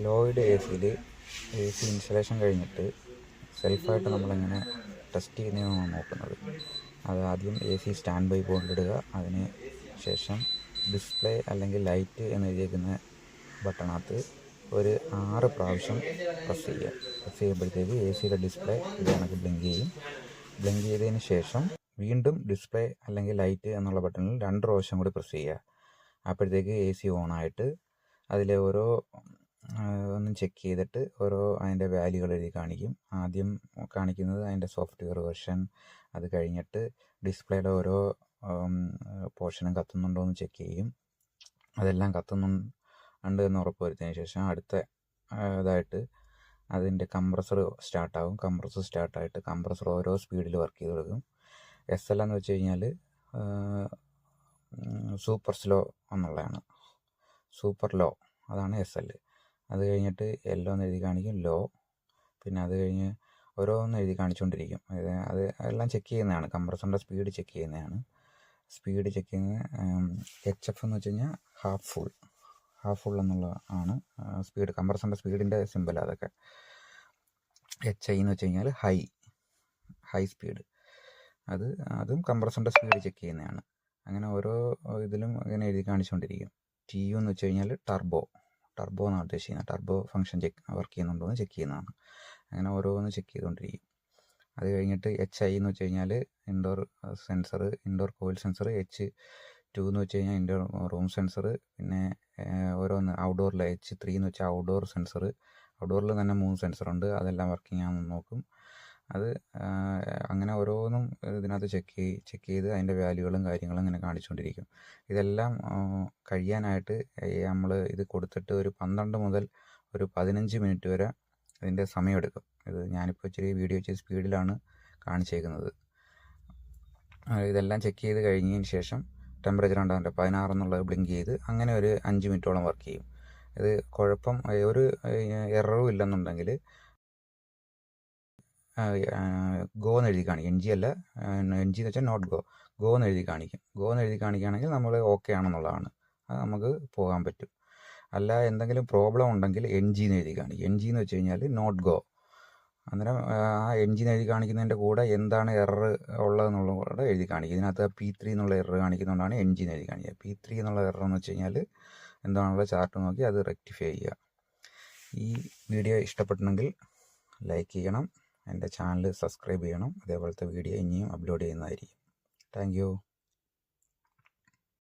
Lloyd A സിയിൽ A C installation കഴിഞ്ഞിട്ട് സെൽഫായിട്ട് നമ്മളെങ്ങനെ ടെസ്റ്റ് ചെയ്യുന്നതാണ് നോക്കുന്നത്. അത് ആദ്യം A C stand by point അതിന് ശേഷം ഡിസ്പ്ലേ അല്ലെങ്കിൽ ലൈറ്റ് എന്നെഴുതിയിരിക്കുന്ന ബട്ടണകത്ത് ഒരു 6 പ്രാവശ്യം പ്രസ് ചെയ്യുക. പ്രസ് ചെയ്യുമ്പോഴത്തേക്ക് എ സിയുടെ ഡിസ്പ്ലേ ഇത് കണക്ക് ബ്ലിങ്ക് ചെയ്യും. ബ്ലിങ്ക് ചെയ്തതിന് ശേഷം വീണ്ടും ഡിസ്പ്ലേ അല്ലെങ്കിൽ ലൈറ്റ് എന്നുള്ള ബട്ടണിൽ 2 പ്രാവശ്യം കൂടി പ്രസ് ചെയ്യുക. അപ്പോഴത്തേക്ക് എ സി ഓണായിട്ട് അതിലെ ഓരോ ഒന്നും ചെക്ക് ചെയ്തിട്ട് അതിൻ്റെ വാല്യൂകൾ എഴുതി കാണിക്കും. ആദ്യം കാണിക്കുന്നത് അതിൻ്റെ സോഫ്റ്റ്വെയർ വെർഷൻ, അത് കഴിഞ്ഞിട്ട് ഡിസ്പ്ലേയുടെ ഓരോ പോർഷനും കത്തുന്നുണ്ടോ എന്ന് ചെക്ക് ചെയ്യും. അതെല്ലാം കത്തുന്നുണ്ട് എന്ന് ഉറപ്പ് വരുത്തിയതിന് ശേഷം അടുത്ത ഇതായിട്ട് അതിൻ്റെ കംപ്രസർ സ്റ്റാർട്ടാകും. കംപ്രസർ സ്റ്റാർട്ടായിട്ട് കംപ്രസർ ഓരോ സ്പീഡിൽ വർക്ക് ചെയ്ത് കൊടുക്കും. SL എന്ന് വെച്ച് കഴിഞ്ഞാൽ സൂപ്പർ സ്ലോ എന്നുള്ളതാണ്. സൂപ്പർ ലോ അതാണ് SL. അത് കഴിഞ്ഞിട്ട് എല്ലോ എന്ന് എഴുതി കാണിക്കും, ലോ. പിന്നെ അത് കഴിഞ്ഞ് ഓരോന്ന് എഴുതി കാണിച്ചുകൊണ്ടിരിക്കും. അത് എല്ലാം ചെക്ക് ചെയ്യുന്നതാണ്. കംപ്രസറിൻ്റെ സ്പീഡ് ചെക്ക് ചെയ്യുന്നതാണ്. സ്പീഡ് ചെക്ക് ചെയ്യുന്ന HF എന്ന് വെച്ച് കഴിഞ്ഞാൽ ഹാഫ് ഫുൾ എന്നുള്ള ആണ് സ്പീഡ്. കംപ്രസറിൻ്റെ സ്പീഡിൻ്റെ സിമ്പൽ അതൊക്കെ. HI എന്ന് വെച്ച് കഴിഞ്ഞാൽ ഹൈ സ്പീഡ്. അതും കംപ്രസറിൻ്റെ സ്പീഡ് ചെക്ക് ചെയ്യുന്നതാണ്. അങ്ങനെ ഓരോ ഇതിലും അങ്ങനെ എഴുതി കാണിച്ചുകൊണ്ടിരിക്കും. TU എന്ന് വെച്ച് കഴിഞ്ഞാൽ ടർബോ എന്നാണ് ഉദ്ദേശിക്കുന്നത്. ടർബോ ഫംഗ്ഷൻ വർക്ക് ചെയ്യുന്നുണ്ടോ എന്ന് ചെക്ക് ചെയ്യുന്നതാണ്. അങ്ങനെ ഓരോന്ന് ചെക്ക് ചെയ്തുകൊണ്ടിരിക്കും. അത് കഴിഞ്ഞിട്ട് HI എന്ന് വെച്ച് കഴിഞ്ഞാൽ ഇൻഡോർ കോയിൽ സെൻസർ. H2 എന്ന് വെച്ച് കഴിഞ്ഞാൽ ഇൻഡോർ റൂം സെൻസർ. പിന്നെ ഓരോന്ന് ഔട്ട്ഡോറിൽ H3 എന്ന് വെച്ചാൽ ഔട്ട്ഡോർ സെൻസർ. ഔട്ട്ഡോറിൽ തന്നെ 3 സെൻസറുണ്ട്. അതെല്ലാം വർക്കിംഗ് ആണെന്ന് നോക്കും. അത് അങ്ങനെ ഓരോന്നും ഇതിനകത്ത് ചെക്ക് ചെയ്ത് അതിൻ്റെ വാല്യൂകളും കാര്യങ്ങളും ഇങ്ങനെ കാണിച്ചുകൊണ്ടിരിക്കും. ഇതെല്ലാം കഴിയാനായിട്ട് നമ്മൾ ഇത് കൊടുത്തിട്ട് ഒരു 12 മുതൽ ഒരു 15 മിനിറ്റ് വരെ ഇതിൻ്റെ സമയമെടുക്കും. ഇത് ഞാനിപ്പോൾ ഇച്ചിരി വീഡിയോ ഇച്ചിരി സ്പീഡിലാണ് കാണിച്ചേക്കുന്നത്. ഇതെല്ലാം ചെക്ക് ചെയ്ത് കഴിഞ്ഞതിന് ശേഷം ടെമ്പറേച്ചർ ഉണ്ടാകുന്നുണ്ട് 16 എന്നുള്ളത് ബ്ലിങ്ക് ചെയ്ത് അങ്ങനെ ഒരു 5 മിനിറ്റോളം വർക്ക് ചെയ്യും. ഇത് കുഴപ്പം ഒരു എററും ഇല്ലെന്നുണ്ടെങ്കിൽ ഗോ എന്ന് എഴുതി കാണിക്കും. NG അല്ല, NG എന്ന് വെച്ചാൽ നോട്ട് ഗോ എന്ന് എഴുതി കാണിക്കും. ഗോ എന്ന് എഴുതി കാണിക്കുകയാണെങ്കിൽ നമ്മൾ ഓക്കെ ആണെന്നുള്ളതാണ്. അത് നമുക്ക് പോകാൻ പറ്റും. അല്ല എന്തെങ്കിലും പ്രോബ്ലം ഉണ്ടെങ്കിൽ NG എന്ന് എഴുതി കാണിക്കും. NG എന്ന് വെച്ച് കഴിഞ്ഞാൽ നോട്ട് ഗോ. അന്നേരം ആ NG എന്ന് എഴുതി കാണിക്കുന്നതിൻ്റെ കൂടെ എന്താണ് എറർ ഉള്ളതെന്നുള്ളത് കൂടെ എഴുതി കാണിക്കും. ഇതിനകത്ത് P3 എന്നുള്ള എറർ കാണിക്കുന്നതുകൊണ്ടാണ് NG എന്ന് എഴുതി കാണിക്കുക. P3 എന്നുള്ള എറർ എന്ന് വെച്ച് കഴിഞ്ഞാൽ എന്താണുള്ള ചാർട്ട് നോക്കി അത് റെക്ടിഫൈ ചെയ്യുക. ഈ വീഡിയോ ഇഷ്ടപ്പെട്ടെങ്കിൽ ലൈക്ക് ചെയ്യണം. എൻ്റെ ചാനൽ സബ്സ്ക്രൈബ് ചെയ്യണം. അതേപോലത്തെ വീഡിയോ ഇനിയും അപ്ലോഡ് ചെയ്യുന്നതായിരിക്കും. Thank you.